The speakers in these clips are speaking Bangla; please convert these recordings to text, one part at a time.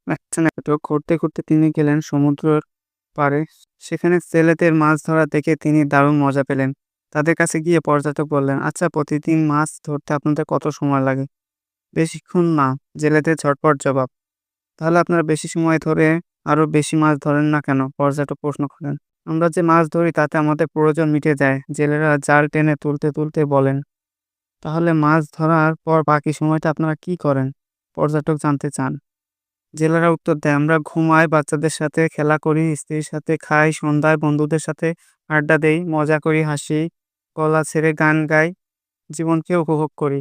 ঘুরতে ঘুরতে তিনি গেলেন সমুদ্রের পাড়ে। সেখানে জেলেদের মাছ ধরা দেখে তিনি দারুণ মজা পেলেন। তাদের কাছে গিয়ে পর্যটক বললেন, আচ্ছা, প্রতিদিন মাছ ধরতে আপনাদের কত সময় লাগে? বেশিক্ষণ না, জেলেদের ঝটপট জবাব। তাহলে আপনারা বেশি সময় ধরে আরো বেশি মাছ ধরেন না কেন? পর্যটক প্রশ্ন করেন। আমরা যে মাছ ধরি তাতে আমাদের প্রয়োজন মিটে যায়, জেলেরা জাল টেনে তুলতে তুলতে বলেন। তাহলে মাছ ধরার পর বাকি সময়টা আপনারা কি করেন? পর্যটক জানতে চান। জেলেরা উত্তর দেয়, আমরা ঘুমাই, বাচ্চাদের সাথে খেলা করি, স্ত্রীর সাথে খাই, সন্ধ্যায় বন্ধুদের সাথে আড্ডা দেই, মজা করি, হাসি, গলা ছেড়ে গান গাই, জীবনকে উপভোগ করি।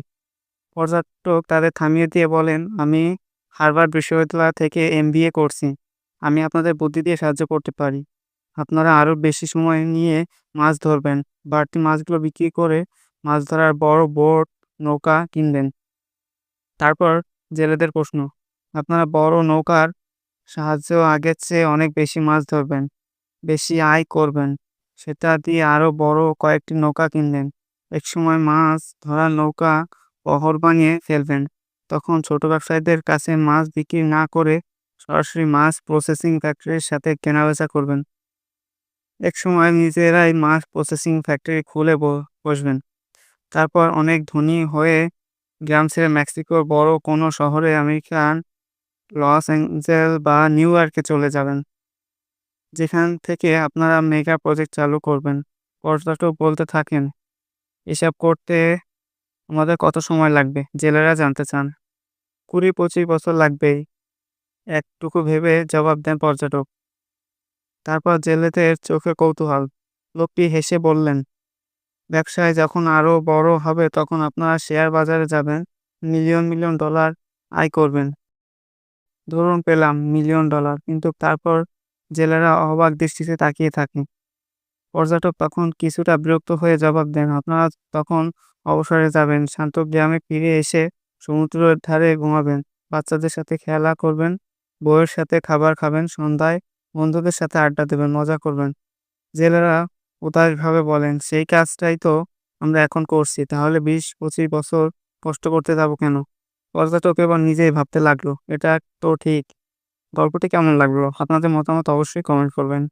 পর্যটক তাদের থামিয়ে দিয়ে বলেন, আমি হার্ভার্ড বিশ্ববিদ্যালয় থেকে MBA করছি। আমি আপনাদের বুদ্ধি দিয়ে সাহায্য করতে পারি। আপনারা আরো বেশি সময় নিয়ে মাছ ধরবেন। বাড়তি মাছগুলো বিক্রি করে মাছ ধরার বড় বোট, নৌকা কিনবেন। তারপর জেলেদের প্রশ্ন, আপনারা বড় নৌকার সাহায্যে আগের চেয়ে অনেক বেশি মাছ ধরবেন, বেশি আয় করবেন। সেটা দিয়ে আরো বড় কয়েকটি নৌকা কিনলেন। একসময় মাছ ধরার নৌকা বহর বানিয়ে ফেলবেন। তখন ছোট ব্যবসায়ীদের কাছে মাছ বিক্রি না করে সরাসরি মাছ প্রসেসিং ফ্যাক্টরির সাথে কেনাবেচা করবেন। একসময় নিজেরাই মাছ প্রসেসিং ফ্যাক্টরি খুলে বসবেন। তারপর অনেক ধনী হয়ে গ্রাম ছেড়ে মেক্সিকোর বড় কোনো শহরে, আমেরিকান লস অ্যাঞ্জেল বা নিউ ইয়র্কে চলে যাবেন, যেখান থেকে আপনারা মেগা প্রজেক্ট চালু করবেন। পর্যটক বলতে থাকেন, এসব করতে আমাদের কত সময় লাগবে? জেলেরা জানতে চান। 20-25 বছর লাগবেই, একটুকু ভেবে জবাব দেন পর্যটক। তারপর জেলেদের চোখে কৌতূহল। লোকটি হেসে বললেন, ব্যবসায় যখন আরো বড় হবে তখন আপনারা শেয়ার বাজারে যাবেন, মিলিয়ন মিলিয়ন ডলার আয় করবেন। ধরুন পেলাম $1,000,000, কিন্তু তারপর জেলেরা অবাক দৃষ্টিতে তাকিয়ে থাকে। পর্যটক তখন কিছুটা বিরক্ত হয়ে জবাব দেন, আপনারা তখন অবসরে যাবেন, শান্ত গ্রামে ফিরে এসে সমুদ্রের ধারে ঘুমাবেন, বাচ্চাদের সাথে খেলা করবেন, বউয়ের সাথে খাবার খাবেন, সন্ধ্যায় বন্ধুদের সাথে আড্ডা দেবেন, মজা করবেন। জেলেরা উদাসভাবে বলেন, সেই কাজটাই তো আমরা এখন করছি, তাহলে 20-25 বছর কষ্ট করতে যাবো কেন? পর্যটক এবার নিজেই ভাবতে লাগলো, এটা তো ঠিক। গল্পটি কেমন লাগলো? আপনাদের মতামত অবশ্যই কমেন্ট করবেন।